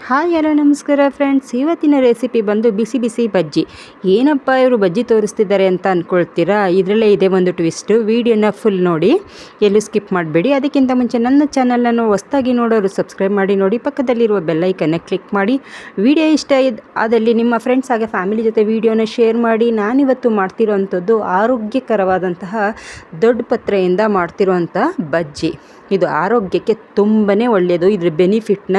Hi hello ನಮಸ್ಕಾರ friends. ಇವತ್ತಿನ recipe ಬಂದು ಬಿಸಿ ಬಿಸಿ ಬಜ್ಜಿ. ಏನಪ್ಪ ಇವರು ಬಜ್ಜಿ ತೋರಿಸ್ತಿದ್ದಾರೆ ಅಂತ ಅಂದ್ಕೊಳ್ತೀರಾ? ಇದರಲ್ಲೇ ಇದೆ ಒಂದು ಟ್ವಿಸ್ಟು. ವೀಡಿಯೋನ ಫುಲ್ ನೋಡಿ, ಎಲ್ಲೂ ಸ್ಕಿಪ್ ಮಾಡಬೇಡಿ. ಅದಕ್ಕಿಂತ ಮುಂಚೆ ನನ್ನ ಚಾನಲನ್ನು ಹೊಸದಾಗಿ ನೋಡೋರು ಸಬ್ಸ್ಕ್ರೈಬ್ ಮಾಡಿ ನೋಡಿ, ಪಕ್ಕದಲ್ಲಿರುವ ಬೆಲ್ಲೈಕನ್ನ ಕ್ಲಿಕ್ ಮಾಡಿ. ವಿಡಿಯೋ ಇಷ್ಟ ಆದಲ್ಲಿ ನಿಮ್ಮ ಫ್ರೆಂಡ್ಸ್ ಹಾಗೆ ಫ್ಯಾಮಿಲಿ ಜೊತೆ ವಿಡಿಯೋನ ಶೇರ್ ಮಾಡಿ. ನಾನಿವತ್ತು ಮಾಡ್ತಿರೋವಂಥದ್ದು ಆರೋಗ್ಯಕರವಾದಂತಹ ದೊಡ್ಡ ಪತ್ರೆಯಿಂದ ಮಾಡ್ತಿರೋವಂಥ ಬಜ್ಜಿ. ಇದು ಆರೋಗ್ಯಕ್ಕೆ ತುಂಬಾ ಒಳ್ಳೆಯದು. ಇದ್ರ ಬೆನಿಫಿಟ್ನ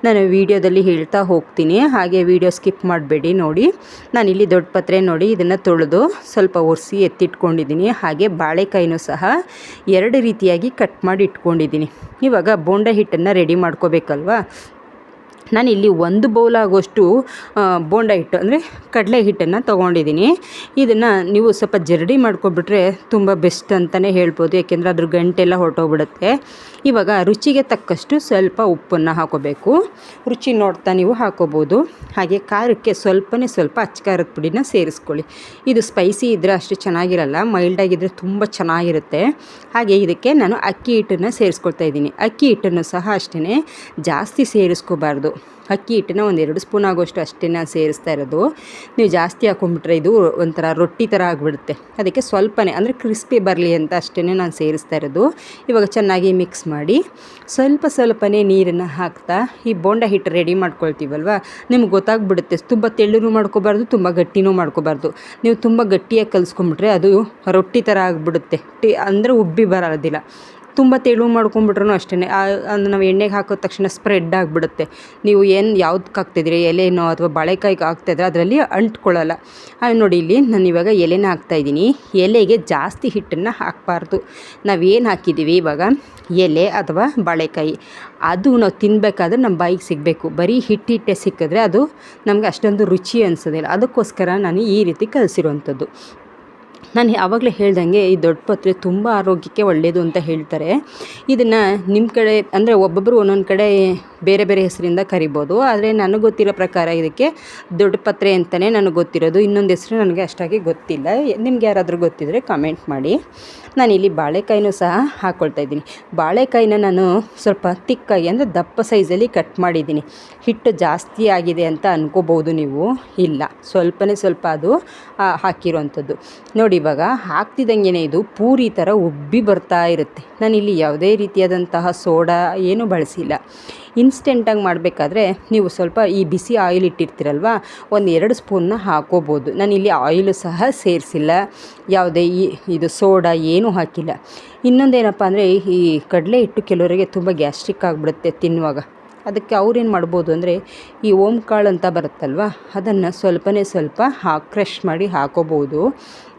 ನಾನು ವಿಡಿಯೋದಲ್ಲಿ ಹೇಳ್ತಾ ಹೋಗ್ತೀನಿ, ಹಾಗೆ ವಿಡಿಯೋ ಸ್ಕಿಪ್ ಮಾಡಬೇಡಿ ನೋಡಿ. ನಾನಿಲ್ಲಿ ದೊಡ್ಡ ಪತ್ರೆ ನೋಡಿ, ಇದನ್ನು ತೊಳೆದು ಸ್ವಲ್ಪ ಒರೆಸಿ ಎತ್ತಿಟ್ಕೊಂಡಿದ್ದೀನಿ. ಹಾಗೆ ಬಾಳೆಕಾಯಿನೂ ಸಹ ಎರಡು ರೀತಿಯಾಗಿ ಕಟ್ ಮಾಡಿ ಇಟ್ಕೊಂಡಿದ್ದೀನಿ. ಇವಾಗ ಬೋಂಡ ಹಿಟ್ಟನ್ನು ರೆಡಿ ಮಾಡ್ಕೋಬೇಕಲ್ವಾ. ನಾನಿಲ್ಲಿ 1 ಬೌಲ್ ಆಗೋಷ್ಟು ಬೋಂಡ ಹಿಟ್ಟು ಅಂದರೆ ಕಡಲೆ ಹಿಟ್ಟನ್ನು ತೊಗೊಂಡಿದ್ದೀನಿ. ಇದನ್ನು ನೀವು ಸ್ವಲ್ಪ ಜರಡಿ ಮಾಡ್ಕೊಬಿಟ್ರೆ ತುಂಬ ಬೆಸ್ಟ್ ಅಂತಲೇ ಹೇಳ್ಬೋದು, ಯಾಕೆಂದರೆ ಅದ್ರ ಗಂಟೆಲ್ಲ ಹೊರಟೋಗ್ಬಿಡುತ್ತೆ. ಇವಾಗ ರುಚಿಗೆ ತಕ್ಕಷ್ಟು ಸ್ವಲ್ಪ ಉಪ್ಪನ್ನು ಹಾಕೋಬೇಕು. ರುಚಿ ನೋಡ್ತಾ ನೀವು ಹಾಕೋಬೋದು. ಹಾಗೆ ಖಾರಕ್ಕೆ ಸ್ವಲ್ಪ ಅಚ್ಚ ಖಾರದ ಪುಡಿನ ಸೇರಿಸ್ಕೊಳ್ಳಿ. ಇದು ಸ್ಪೈಸಿ ಇದ್ದರೆ ಅಷ್ಟು ಚೆನ್ನಾಗಿರಲ್ಲ, ಮೈಲ್ಡಾಗಿದ್ದರೆ ತುಂಬ ಚೆನ್ನಾಗಿರುತ್ತೆ. ಹಾಗೆ ಇದಕ್ಕೆ ನಾನು ಅಕ್ಕಿ ಹಿಟ್ಟನ್ನು ಸೇರಿಸ್ಕೊಳ್ತಾ ಇದ್ದೀನಿ. ಅಕ್ಕಿ ಹಿಟ್ಟನ್ನು ಸಹ ಅಷ್ಟೇ ಜಾಸ್ತಿ ಸೇರಿಸ್ಕೋಬಾರ್ದು. ಅಕ್ಕಿ ಹಿಟ್ಟನ್ನ 1-2 ಸ್ಪೂನ್ ಆಗೋಷ್ಟು ಅಷ್ಟೇ ನಾನು ಸೇರಿಸ್ತಾ ಇರೋದು. ನೀವು ಜಾಸ್ತಿ ಹಾಕೊಂಡ್ಬಿಟ್ರೆ ಇದು ಒಂಥರ ರೊಟ್ಟಿ ಥರ ಆಗಿಬಿಡುತ್ತೆ. ಅದಕ್ಕೆ ಸ್ವಲ್ಪನೇ ಅಂದರೆ ಕ್ರಿಸ್ಪಿ ಬರಲಿ ಅಂತ ಅಷ್ಟೇ ನಾನು ಸೇರಿಸ್ತಾ ಇರೋದು. ಇವಾಗ ಚೆನ್ನಾಗಿ ಮಿಕ್ಸ್ ಮಾಡಿ ಸ್ವಲ್ಪನೇ ನೀರನ್ನು ಹಾಕ್ತಾ ಈ ಬೋಂಡ ಹಿಟ್ಟು ರೆಡಿ ಮಾಡ್ಕೊಳ್ತೀವಲ್ವ, ನಿಮ್ಗೆ ಗೊತ್ತಾಗ್ಬಿಡುತ್ತೆ. ತುಂಬ ತೆಳ್ಳೂ ಮಾಡ್ಕೋಬಾರ್ದು, ತುಂಬ ಗಟ್ಟಿನೂ ಮಾಡ್ಕೋಬಾರ್ದು. ನೀವು ತುಂಬ ಗಟ್ಟಿಯಾಗಿ ಕಲಿಸ್ಕೊಂಬಿಟ್ರೆ ಅದು ರೊಟ್ಟಿ ಥರ ಆಗಿಬಿಡುತ್ತೆ, ಅಂದರೆ ಉಬ್ಬಿ ಬರೋದಿಲ್ಲ. ತುಂಬ ತೆಳು ಮಾಡ್ಕೊಂಬಿಟ್ರೂ ಅಷ್ಟೇ, ಅದು ನಾವು ಎಣ್ಣೆಗೆ ಹಾಕೋ ತಕ್ಷಣ ಸ್ಪ್ರೆಡ್ ಆಗಿಬಿಡುತ್ತೆ. ನೀವು ಯಾವುದಕ್ಕೆ ಹಾಕ್ತಿದ್ರಿ, ಎಲೆನೋ ಅಥವಾ ಬಾಳೆಕಾಯಿಗೆ ಹಾಕ್ತಾಯಿದ್ರೆ ಅದರಲ್ಲಿ ಅಂಟ್ಕೊಳ್ಳಲ್ಲ. ನೋಡಿ, ಇಲ್ಲಿ ನಾನು ಇವಾಗ ಎಲೆನ ಹಾಕ್ತಾಯಿದ್ದೀನಿ. ಎಲೆಗೆ ಜಾಸ್ತಿ ಹಿಟ್ಟನ್ನು ಹಾಕಬಾರ್ದು. ನಾವೇನು ಹಾಕಿದ್ದೀವಿ ಇವಾಗ ಎಲೆ ಅಥವಾ ಬಾಳೆಕಾಯಿ, ಅದು ನಾವು ತಿನ್ನಬೇಕಾದ್ರೆ ನಮ್ಮ ಬಾಯಿಗೆ ಸಿಗಬೇಕು. ಬರೀ ಹಿಟ್ಟೆ ಸಿಕ್ಕಿದ್ರೆ ಅದು ನಮಗೆ ಅಷ್ಟೊಂದು ರುಚಿ ಅನಿಸೋದಿಲ್ಲ. ಅದಕ್ಕೋಸ್ಕರ ನಾನು ಈ ರೀತಿ ಕಲಿಸಿರುವಂಥದ್ದು. ನಾನು ಆವಾಗಲೇ ಹೇಳ್ದಂಗೆ ಈ ದೊಡ್ಡ ಪತ್ರೆ ತುಂಬ ಆರೋಗ್ಯಕ್ಕೆ ಒಳ್ಳೆಯದು ಅಂತ ಹೇಳ್ತಾರೆ. ಇದನ್ನು ನಿಮ್ಮ ಕಡೆ ಅಂದರೆ ಒಬ್ಬೊಬ್ಬರು ಒಂದೊಂದು ಕಡೆ ಬೇರೆ ಬೇರೆ ಹೆಸರಿಂದ ಕರಿಬೋದು. ಆದರೆ ನನಗೆ ಗೊತ್ತಿರೋ ಪ್ರಕಾರ ಇದಕ್ಕೆ ದೊಡ್ಡ ಪತ್ರೆ ಅಂತಲೇ ನನಗೆ ಗೊತ್ತಿರೋದು. ಇನ್ನೊಂದು ಹೆಸರು ನನಗೆ ಅಷ್ಟಾಗಿ ಗೊತ್ತಿಲ್ಲ. ನಿಮ್ಗೆ ಯಾರಾದರೂ ಗೊತ್ತಿದ್ದರೆ ಕಮೆಂಟ್ ಮಾಡಿ. ನಾನಿಲ್ಲಿ ಬಾಳೆಕಾಯಿನೂ ಸಹ ಹಾಕ್ಕೊಳ್ತಾ ಇದ್ದೀನಿ. ಬಾಳೆಕಾಯಿನ ನಾನು ಸ್ವಲ್ಪ ತಿಕ್ಕಾಗಿ ಅಂದರೆ ದಪ್ಪ ಸೈಜಲ್ಲಿ ಕಟ್ ಮಾಡಿದ್ದೀನಿ. ಹಿಟ್ಟು ಜಾಸ್ತಿ ಆಗಿದೆ ಅಂತ ಅನ್ಕೋಬೋದು ನೀವು, ಇಲ್ಲ, ಸ್ವಲ್ಪ ಅದು ಹಾಕಿರೋವಂಥದ್ದು. ನೋಡಿ, ಇವಾಗ ಹಾಕ್ತಿದ್ದಂಗೆ ಇದು ಪೂರಿ ಥರ ಉಬ್ಬಿ ಬರ್ತಾ ಇರುತ್ತೆ. ನಾನಿಲ್ಲಿ ಯಾವುದೇ ರೀತಿಯಾದಂತಹ ಸೋಡಾ ಏನೂ ಬಳಸಿಲ್ಲ. ಇನ್ಸ್ಟೆಂಟಾಗಿ ಮಾಡಬೇಕಾದ್ರೆ ನೀವು ಸ್ವಲ್ಪ ಈ ಬಿಸಿ ಆಯಿಲ್ ಇಟ್ಟಿರ್ತೀರಲ್ವ, 1-2 ಸ್ಪೂನ್ನ ಹಾಕೋಬೋದು. ನಾನಿಲ್ಲಿ ಆಯಿಲು ಸಹ ಸೇರಿಸಿಲ್ಲ, ಯಾವುದೇ ಇದು ಸೋಡಾ ಏನೂ ಹಾಕಿಲ್ಲ. ಇನ್ನೊಂದೇನಪ್ಪ ಅಂದರೆ ಈ ಕಡಲೆ ಹಿಟ್ಟು ಕೆಲವರಿಗೆ ತುಂಬ ಗ್ಯಾಸ್ಟ್ರಿಕ್ ಆಗಿಬಿಡುತ್ತೆ ತಿನ್ನುವಾಗ. ಅದಕ್ಕೆ ಅವ್ರೇನು ಮಾಡ್ಬೋದು ಅಂದರೆ ಈ ಓಂಕಾಳು ಅಂತ ಬರುತ್ತಲ್ವ, ಅದನ್ನು ಸ್ವಲ್ಪ ಕ್ರಷ್ ಮಾಡಿ ಹಾಕೋಬೋದು.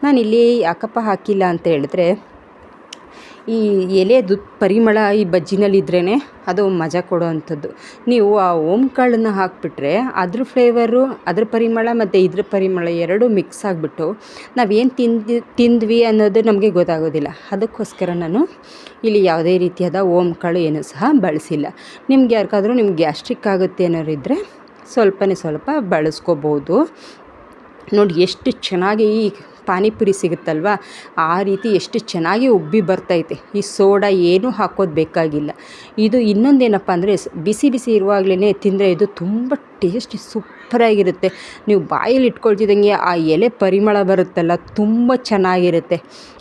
ನಾನಿಲ್ಲಿ ಯಾಕಪ್ಪ ಹಾಕಿಲ್ಲ ಅಂತ ಹೇಳಿದ್ರೆ, ಈ ಎಲೆದು ಪರಿಮಳ ಈ ಬಜ್ಜಿನಲ್ಲಿದ್ರೇ ಅದು ಮಜಾ ಕೊಡೋ ಅಂಥದ್ದು. ನೀವು ಆ ಓಂಕಾಳನ್ನು ಹಾಕಿಬಿಟ್ರೆ ಅದ್ರ ಫ್ಲೇವರು, ಅದ್ರ ಪರಿಮಳ ಮತ್ತು ಇದ್ರ ಪರಿಮಳ ಎರಡೂ ಮಿಕ್ಸ್ ಆಗಿಬಿಟ್ಟು ನಾವೇನು ತಿಂದ್ವಿ ಅನ್ನೋದು ನಮಗೆ ಗೊತ್ತಾಗೋದಿಲ್ಲ. ಅದಕ್ಕೋಸ್ಕರ ನಾನು ಇಲ್ಲಿ ಯಾವುದೇ ರೀತಿಯಾದ ಓಂಕಾಳು ಏನೂ ಸಹ ಬಳಸಿಲ್ಲ. ನಿಮ್ಗೆ ಯಾರಿಗಾದ್ರೂ ನಿಮ್ಗೆ ಗ್ಯಾಸ್ಟ್ರಿಕ್ ಆಗುತ್ತೆ ಅನ್ನೋರಿದ್ದರೆ ಸ್ವಲ್ಪ ಬಳಸ್ಕೋಬೋದು. ನೋಡಿ ಎಷ್ಟು ಚೆನ್ನಾಗಿ ಈ ಪಾನಿಪುರಿ ಸಿಗುತ್ತಲ್ವ, ಆ ರೀತಿ ಎಷ್ಟು ಚೆನ್ನಾಗಿ ಉಬ್ಬಿ ಬರ್ತೈತೆ. ಈ ಸೋಡಾ ಏನೂ ಹಾಕೋದು ಬೇಕಾಗಿಲ್ಲ. ಇದು ಇನ್ನೊಂದೇನಪ್ಪ ಅಂದರೆ ಬಿಸಿ ಇರುವಾಗಲೇ ತಿಂದರೆ ಇದು ತುಂಬ ಟೇಸ್ಟ್ ಸೂಪರಾಗಿರುತ್ತೆ. ನೀವು ಬಾಯಲ್ಲಿ ಇಟ್ಕೊಳ್ತಿದ್ದಂಗೆ ಆ ಎಲೆ ಪರಿಮಳ ಬರುತ್ತಲ್ಲ, ತುಂಬ ಚೆನ್ನಾಗಿರುತ್ತೆ.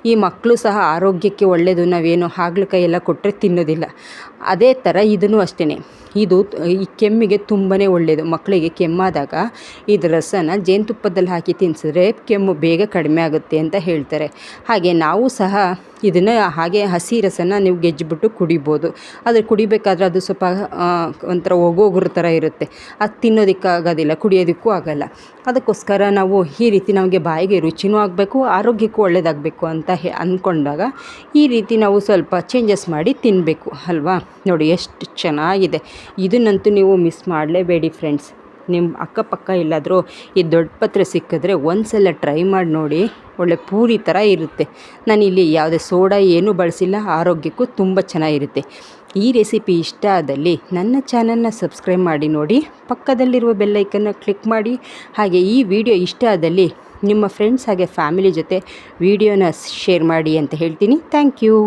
ಈ ಮಕ್ಕಳು ಸಹ ಆರೋಗ್ಯಕ್ಕೆ ಒಳ್ಳೆಯದು. ನಾವೇನು ಹಾಗಲಕಾಯಿ ಎಲ್ಲ ಕೊಟ್ಟರೆ ತಿನ್ನೋದಿಲ್ಲ. ಅದೇ ಥರ ಇದೂ ಅಷ್ಟೇ. ಇದು ಈ ಕೆಮ್ಮಿಗೆ ತುಂಬಾ ಒಳ್ಳೆಯದು. ಮಕ್ಕಳಿಗೆ ಕೆಮ್ಮಾದಾಗ ಇದರ ರಸನ ಜೇನುತುಪ್ಪದಲ್ಲಿ ಹಾಕಿ ತಿನ್ನಿಸಿದ್ರೆ ಕೆಮ್ಮು ಬೇಗ ಕಡಿಮೆ ಆಗುತ್ತೆ ಅಂತ ಹೇಳ್ತಾರೆ. ಹಾಗೆ ನಾವು ಸಹ ಇದನ್ನು ಹಾಗೆ ಹಸಿ ರಸನ ನೀವು ಗೆಜ್ಜಿಬಿಟ್ಟು ಕುಡಿಬೋದು. ಆದರೆ ಕುಡಿಬೇಕಾದ್ರೆ ಅದು ಸ್ವಲ್ಪ ಒಂಥರ ಒಗೋಗ್ರ ಥರ ಇರುತ್ತೆ, ಅದು ತಿನ್ನೋದಕ್ಕಾಗೋದಿಲ್ಲ, ಕುಡಿಯೋದಕ್ಕೂ ಆಗೋಲ್ಲ. ಅದಕ್ಕೋಸ್ಕರ ನಾವು ಈ ರೀತಿ ನಮಗೆ ಬಾಯಿಗೆ ರುಚಿನೂ ಆಗಬೇಕು, ಆರೋಗ್ಯಕ್ಕೂ ಒಳ್ಳೆಯದಾಗಬೇಕು ಅಂತ ಅಂದ್ಕೊಂಡಾಗ ಈ ರೀತಿ ನಾವು ಸ್ವಲ್ಪ ಚೇಂಜಸ್ ಮಾಡಿ ತಿನ್ನಬೇಕು ಅಲ್ವಾ. ನೋಡಿ ಎಷ್ಟು ಚೆನ್ನಾಗಿದೆ. ಇದನ್ನಂತೂ ನೀವು ಮಿಸ್ ಮಾಡಲೇಬೇಡಿ ಫ್ರೆಂಡ್ಸ್. ನಿಮ್ಮ ಅಕ್ಕಪಕ್ಕ ಎಲ್ಲಾದರೂ ಈ ದೊಡ್ಡ ಪತ್ರೆ ಸಿಕ್ಕಿದ್ರೆ ಒಂದ್ಸಲ ಟ್ರೈ ಮಾಡಿ ನೋಡಿ, ಒಳ್ಳೆ ಪೂರಿ ಥರ ಇರುತ್ತೆ. ನಾನಿಲ್ಲಿ ಯಾವುದೇ ಸೋಡಾ ಏನೂ ಬಳಸಿಲ್ಲ, ಆರೋಗ್ಯಕ್ಕೂ ತುಂಬ ಚೆನ್ನಾಗಿರುತ್ತೆ. ಈ ರೆಸಿಪಿ ಇಷ್ಟ ಆದಲ್ಲಿ ನನ್ನ ಚಾನಲ್ನ ಸಬ್ಸ್ಕ್ರೈಬ್ ಮಾಡಿ ನೋಡಿ, ಪಕ್ಕದಲ್ಲಿರುವ ಬೆಲ್ಲೈಕನ್ನ ಕ್ಲಿಕ್ ಮಾಡಿ. ಹಾಗೆ ಈ ವಿಡಿಯೋ ಇಷ್ಟ ಆದಲ್ಲಿ ನಿಮ್ಮ ಫ್ರೆಂಡ್ಸ್ ಹಾಗೆ ಫ್ಯಾಮಿಲಿ ಜೊತೆ ವಿಡಿಯೋನ ಶೇರ್ ಮಾಡಿ ಅಂತ ಹೇಳ್ತೀನಿ. Thank you.